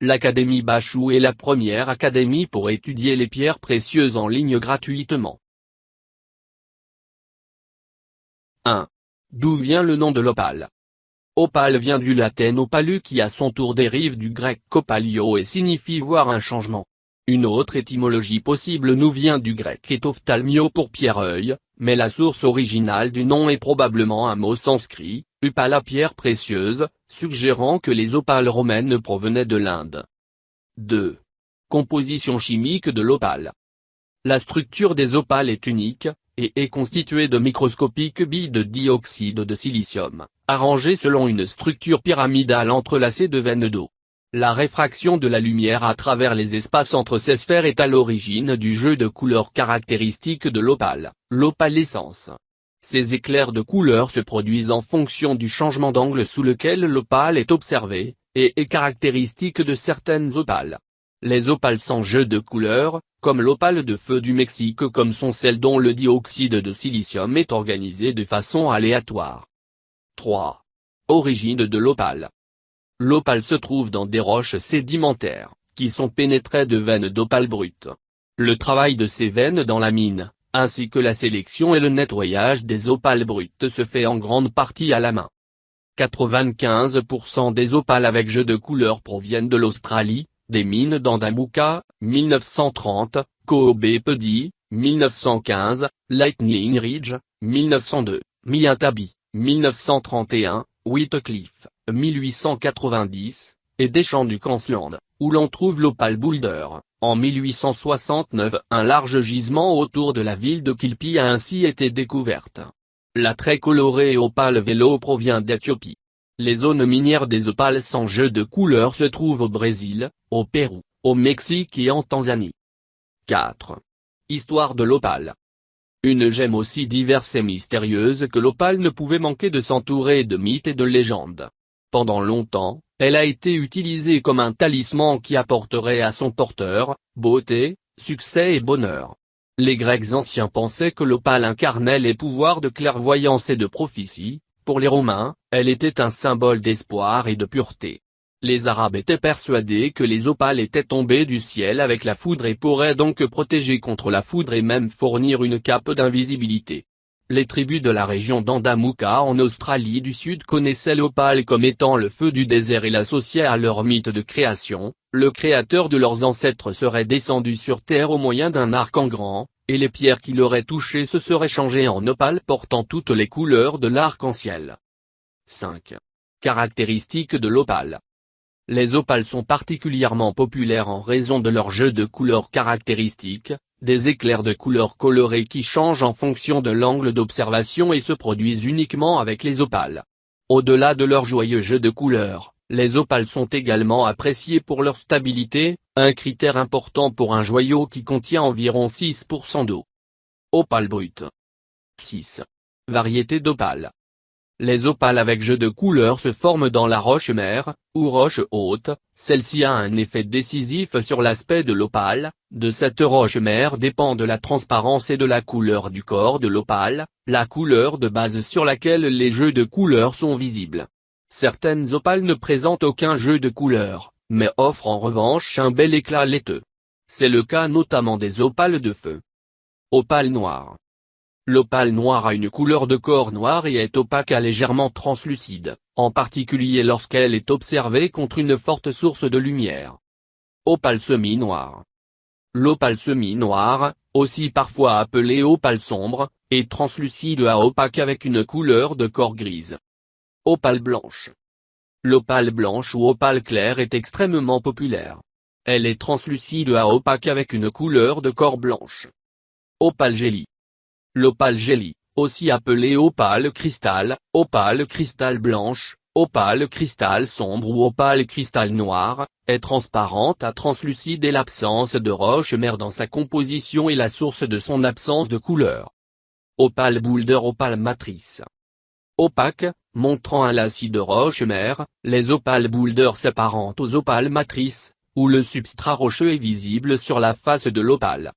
L'Académie Bachou est la première académie pour étudier les pierres précieuses en ligne gratuitement. 1. D'où vient le nom de l'opale? Opale vient du latin opalu qui à son tour dérive du grec kopalio et signifie voir un changement. Une autre étymologie possible nous vient du grec etophthalmio pour pierre-œil, mais la source originale du nom est probablement un mot sanskrit, upala pierre précieuse, suggérant que les opales romaines provenaient de l'Inde. 2. Composition chimique de l'opale. La structure des opales est unique, et est constituée de microscopiques billes de dioxyde de silicium, arrangées selon une structure pyramidale entrelacée de veines d'eau. La réfraction de la lumière à travers les espaces entre ces sphères est à l'origine du jeu de couleurs caractéristique de l'opale, l'opalescence. Ces éclairs de couleur se produisent en fonction du changement d'angle sous lequel l'opale est observée, et est caractéristique de certaines opales. Les opales sans jeu de couleur, comme l'opale de feu du Mexique comme sont celles dont le dioxyde de silicium est organisé de façon aléatoire. 3. Origine de l'opale. L'opale se trouve dans des roches sédimentaires, qui sont pénétrées de veines d'opale brute. Le travail de ces veines dans la mine, ainsi que la sélection et le nettoyage des opales brutes se fait en grande partie à la main. 95% des opales avec jeu de couleur proviennent de l'Australie, des mines d'Andamooka, 1930, Kobe Pedy, 1915, Lightning Ridge, 1902, Miatabi, 1931, Whitcliffe, 1890, et des champs du Queensland, où l'on trouve l'opale boulder. En 1869 un large gisement autour de la ville de Kilpi a ainsi été découverte. La très colorée opale vélo provient d'Éthiopie. Les zones minières des opales sans jeu de couleur se trouvent au Brésil, au Pérou, au Mexique et en Tanzanie. 4. Histoire de l'opale. Une gemme aussi diverse et mystérieuse que l'opale ne pouvait manquer de s'entourer de mythes et de légendes. Pendant longtemps, elle a été utilisée comme un talisman qui apporterait à son porteur, beauté, succès et bonheur. Les Grecs anciens pensaient que l'opale incarnait les pouvoirs de clairvoyance et de prophétie, pour les Romains, elle était un symbole d'espoir et de pureté. Les Arabes étaient persuadés que les opales étaient tombées du ciel avec la foudre et pourraient donc protéger contre la foudre et même fournir une cape d'invisibilité. Les tribus de la région d'Andamooka en Australie du Sud connaissaient l'opale comme étant le feu du désert et l'associaient à leur mythe de création. Le créateur de leurs ancêtres serait descendu sur terre au moyen d'un arc en grand, et les pierres qui l'auraient touché se seraient changées en opales portant toutes les couleurs de l'arc-en-ciel. 5. Caractéristiques de l'opale. Les opales sont particulièrement populaires en raison de leur jeu de couleurs caractéristiques, des éclairs de couleurs colorés qui changent en fonction de l'angle d'observation et se produisent uniquement avec les opales. Au-delà de leur joyeux jeu de couleurs, les opales sont également appréciées pour leur stabilité, un critère important pour un joyau qui contient environ 6% d'eau. Opale brute. 6. Variété d'opales. Les opales avec jeu de couleur se forment dans la roche mère, ou roche haute. Celle-ci a un effet décisif sur l'aspect de l'opale. De cette roche mère dépend de la transparence et de la couleur du corps de l'opale, la couleur de base sur laquelle les jeux de couleurs sont visibles. Certaines opales ne présentent aucun jeu de couleur, mais offrent en revanche un bel éclat laiteux. C'est le cas notamment des opales de feu. Opale noire. L'opale noire a une couleur de corps noir et est opaque à légèrement translucide, en particulier lorsqu'elle est observée contre une forte source de lumière. Opale semi-noire. L'opale semi-noire, aussi parfois appelée opale sombre, est translucide à opaque avec une couleur de corps grise. Opale blanche. L'opale blanche ou opale claire est extrêmement populaire. Elle est translucide à opaque avec une couleur de corps blanche. Opale jelly. L'opale jelly, aussi appelée opale cristal blanche, opale cristal sombre ou opale cristal noir, est transparente à translucide et l'absence de roche mère dans sa composition est la source de son absence de couleur. Opale boulder opale matrice. Opaque, montrant un lacis de roche mère, les opales boulder s'apparentent aux opales matrices, où le substrat rocheux est visible sur la face de l'opale.